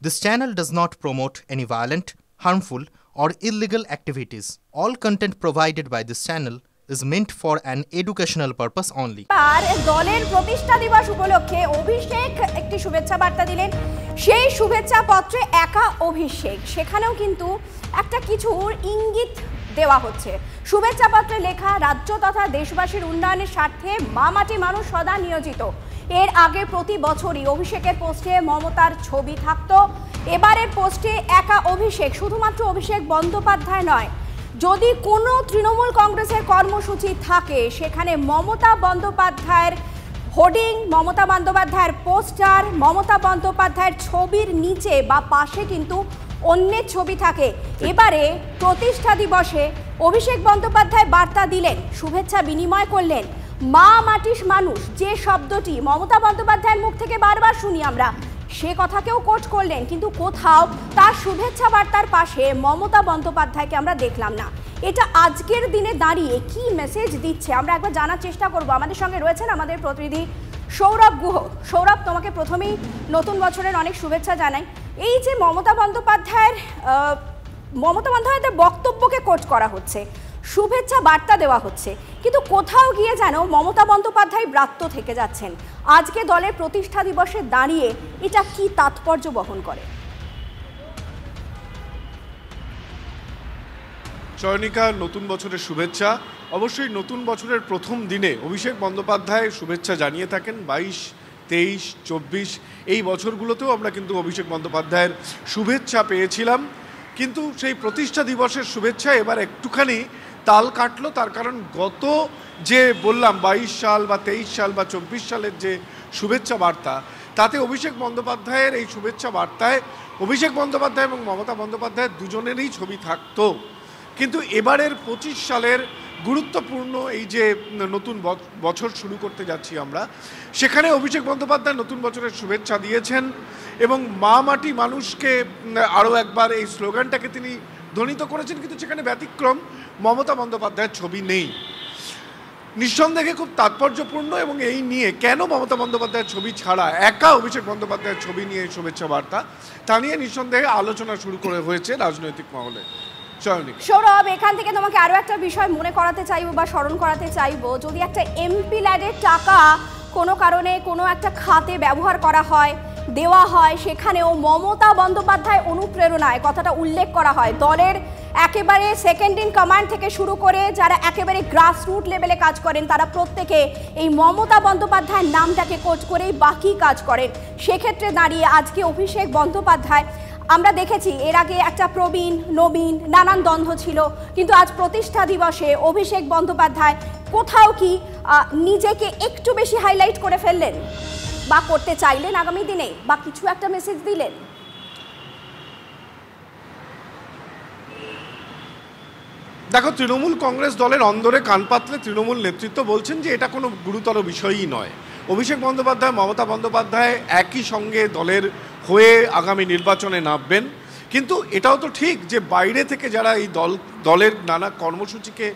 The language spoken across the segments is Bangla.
This channel does not promote any violent, harmful, or illegal activities. All content provided by this channel is meant for an educational purpose only. আর দলের প্রতিষ্ঠা দিবস উপলক্ষে অভিষেক একটি শুভেচ্ছা বার্তা দিলেন। সেই শুভেচ্ছা পত্রে একা অভিষেক, সেখানেও কিন্তু একটা কিছুর ইঙ্গিত দেওয়া হচ্ছে। শুভেচ্ছা পত্রে লেখা, রাজ্য তথা দেশবাসীর উন্নয়নের স্বার্থে মা মাটি মানুষ সদা নিয়োজিত। এর আগে প্রতি বছরই অভিষেকের পোস্টে মমতার ছবি থাকতো। এবারের পোস্টে একা অভিষেক, শুধুমাত্র অভিষেক বন্দ্যোপাধ্যায় নয়, যদি কোনো তৃণমূল কংগ্রেসের কর্মসূচি থাকে সেখানে মমতা বন্দ্যোপাধ্যায়ের হোর্ডিং, মমতা বন্দ্যোপাধ্যায়ের পোস্টার, মমতা বন্দ্যোপাধ্যায়ের ছবির নিচে বা পাশে কিন্তু অন্যের ছবি থাকে। এবারে প্রতিষ্ঠা দিবসে অভিষেক বন্দ্যোপাধ্যায় বার্তা দিলেন, শুভেচ্ছা বিনিময় করলেন। মা মাটির মানুষ, যে শব্দটি মমতা বন্দ্যোপাধ্যায়ের মুখ থেকে বারবার শুনি আমরা, সে কথাকেও কোট করলেন, কিন্তু কোথাও তার শুভেচ্ছা বার্তার পাশে মমতা বন্দ্যোপাধ্যায়কে আমরা দেখলাম না। এটা আজকের দিনে দাঁড়িয়ে কি মেসেজ দিচ্ছে আমরা একবার জানার চেষ্টা করব। আমাদের সঙ্গে রয়েছেন আমাদের প্রতিনিধি সৌরভ গুহ। সৌরভ, তোমাকে প্রথমেই নতুন বছরের অনেক শুভেচ্ছা জানাই। এই যে মমতা বন্দ্যোপাধ্যায়ের বক্তব্যকে কোট করা হচ্ছে, শুভেচ্ছা বার্তা দেওয়া হচ্ছে, কিন্তু কোথাও গিয়ে যেন মমতা বন্দ্যোপাধ্যায় ব্রাত্য থেকে যাচ্ছেন। আজকে দলের প্রতিষ্ঠা দিবসে দাঁড়িয়ে এটা কি তাৎপর্য বহন করে? চয়নিকা, নতুন বছরের শুভেচ্ছা। অবশ্যই নতুন বছরের প্রথম দিনে অভিষেক বন্দ্যোপাধ্যায় শুভেচ্ছা জানিয়ে থাকেন। 22, 23, 24 এই বছরগুলোতেও আমরা কিন্তু অভিষেক বন্দ্যোপাধ্যায়ের শুভেচ্ছা পেয়েছিলাম, কিন্তু সেই প্রতিষ্ঠা দিবসের শুভেচ্ছা এবার একটুখানি তাল কাটলো। তার কারণ গত যে বললাম 22 সাল বা 23 সাল বা 24 সালের যে শুভেচ্ছা বার্তা, তাতে অভিষেক বন্দ্যোপাধ্যায়ের এই শুভেচ্ছা বার্তায় অভিষেক বন্দ্যোপাধ্যায় এবং মমতা বন্দ্যোপাধ্যায়ের দুজনেরই ছবি থাকতো। কিন্তু এবারের 25 সালের গুরুত্বপূর্ণ এই যে নতুন বছর শুরু করতে যাচ্ছি আমরা, সেখানে অভিষেক বন্দ্যোপাধ্যায় নতুন বছরের শুভেচ্ছা দিয়েছেন এবং মা মাটি মানুষকে আরও একবার এই স্লোগানটাকে তিনি ধ্বনিত করেছেন, কিন্তু সেখানে ব্যতিক্রম, মমতা বন্দ্যোপাধ্যায়ের ছবি নেই। নিঃসন্দেহে খুব তাৎপর্যপূর্ণ এবং এই নিয়ে কেন মমতা বন্দ্যোপাধ্যায়ের ছবি ছাড়া একা অভিষেক বন্দ্যোপাধ্যায়ের ছবি নিয়ে শুভেচ্ছা বার্তা, তা নিয়ে নিঃসন্দেহে আলোচনা শুরু করে হয়েছে রাজনৈতিক মহলে। সৌরভ, এখান থেকে তোমাকে আরো একটা বিষয় মনে করাতে চাইবো বা স্মরণ করাতে চাইবো, যদি একটা এমপি ল্যাডের টাকা কোনো কারণে কোনো একটা খাতে ব্যবহার করা হয়, দেওয়া হয়, সেখানেও মমতা বন্দ্যোপাধ্যায় অনুপ্রেরণায় কথাটা উল্লেখ করা হয়। দলের একেবারে সেকেন্ড ইন কমান্ড থেকে শুরু করে যারা একেবারে গ্রাসরুট লেভেলে কাজ করেন, তারা প্রত্যেকে এই মমতা বন্দ্যোপাধ্যায়ের নামটাকে কোট করেই বাকি কাজ করেন। সেক্ষেত্রে দাঁড়িয়ে আজকে অভিষেক বন্দ্যোপাধ্যায়, আমরা দেখেছি এর আগে একটা প্রবীণ নবীন নানান দ্বন্দ্ব ছিল, কিন্তু আজ প্রতিষ্ঠা দিবসে অভিষেক বন্দ্যোপাধ্যায় কোথাও কি নিজেকে একটু বেশি হাইলাইট করে ফেললেন বা করতে চাইলেন আগামী দিনে, বা কিছু একটা মেসেজ দিলেন? দেখো, তৃণমূল কংগ্রেস দলের অন্দরে কান পাতলে তৃণমূল নেতৃত্ব বলছেন যে এটা কোনো গুরুতর বিষয়ই নয়। অভিষেক বন্দ্যোপাধ্যায়, মমতা বন্দ্যোপাধ্যায় একই সঙ্গে দলের হয়ে আগামী নির্বাচনে নামবেন, কিন্তু এটাও তো ঠিক যে বাইরে থেকে যারা এই দলের নানা কর্মসূচিকে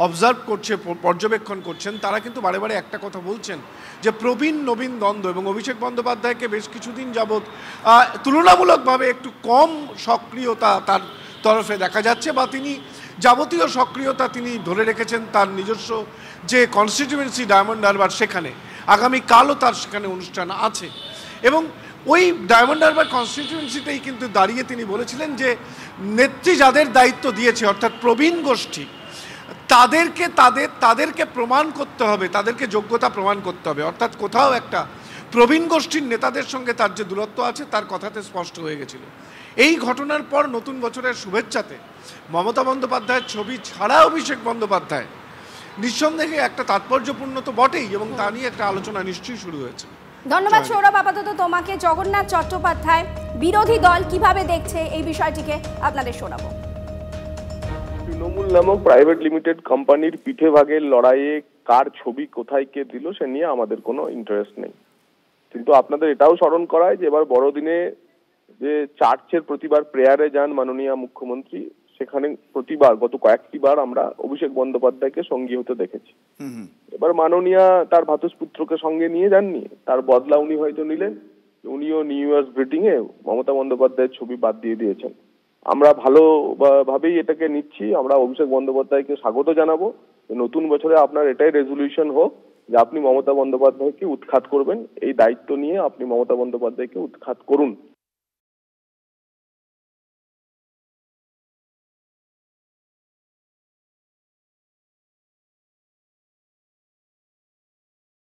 অবজার্ভ করছে, পর্যবেক্ষণ করছেন, তারা কিন্তু বারে বারে একটা কথা বলছেন যে প্রবীণ নবীন দ্বন্দ্ব এবং অভিষেক বন্দ্যোপাধ্যায়কে বেশ কিছুদিন যাবৎ তুলনামূলকভাবে একটু কম সক্রিয়তা তার তরফে দেখা যাচ্ছে, বা তিনি যাবতীয় সক্রিয়তা তিনি ধরে রেখেছেন তার নিজস্ব যে কনস্টিটিউয়েন্সি ডায়মন্ড হারবার, সেখানে আগামীকালও তার সেখানে অনুষ্ঠান আছে। এবং ওই ডায়মন্ড হারবার কনস্টিটিউয়েন্সিতেই কিন্তু দাঁড়িয়ে তিনি বলেছিলেন যে নেত্রী যাদের দায়িত্ব দিয়েছে, অর্থাৎ প্রবীণ গোষ্ঠী, তাদেরকে প্রমাণ করতে হবে, তাদেরকে যোগ্যতা প্রমাণ করতে হবে। অর্থাৎ কোথাও একটা প্রবীণ গোষ্ঠীর নেতাদের সঙ্গে তার যে দূরত্ব আছে তার কথাতে স্পষ্ট হয়ে গেছিল। এই ঘটনার পর নতুন বছরের শুভেচ্ছাতে মমতা বন্দ্যোপাধ্যায়ের ছবি ছাড়া অভিষেক বন্দ্যোপাধ্যায়, নিঃসন্দেহে একটা তাৎপর্যপূর্ণ তো বটেই, এবং তা নিয়ে একটা আলোচনা নিশ্চয়ই শুরু হয়েছে। ধন্যবাদ সৌরভ। আপাতত তোমাকে জগন্নাথ চট্টোপাধ্যায়, বিরোধী দল কিভাবে দেখছে এই বিষয়টিকে আপনাদের শোনাবো। তৃণমূল নামক প্রাইভেট লিমিটেড কোম্পানির পিঠে ভাগের লড়াইয়ে কার ছবি কোথায় কে দিল সে নিয়ে আমাদের কোনো ইন্টারেস্ট নেই, কিন্তু আপনাদের এটাও স্মরণ করায় যে এবার বড়দিনে যে চার্চের প্রতিবার প্রেয়ারে যান মাননীয় মুখ্যমন্ত্রী, সেখানে প্রতিবার গত কয়েকটি বার আমরা অভিষেক বন্দ্যোপাধ্যায়কে সঙ্গী হতে দেখেছি। এবার মাননীয়া তার ভ্রাতুষ্পুত্রকে সঙ্গে নিয়ে যাননি, তার বদলা উনি হয়তো নিলেন। উনিও নিউ ইয়ার্স গ্রিটিং এ মমতা বন্দ্যোপাধ্যায়ের ছবি বাদ দিয়ে দিয়েছেন। আমরা ভাবেই এটাকে নিচ্ছি। আমরা অভিষেক বন্দ্যোপাধ্যায়কে স্বাগত জানাবো। নতুন বছরে আপনার এটাই রেজলিউশন হোক যে আপনি মমতা বন্দ্যোপাধ্যায়কে উৎখাত করবেন। এই দায়িত্ব নিয়ে আপনি মমতা বন্দ্যোপাধ্যায়কে উৎখাত করুন।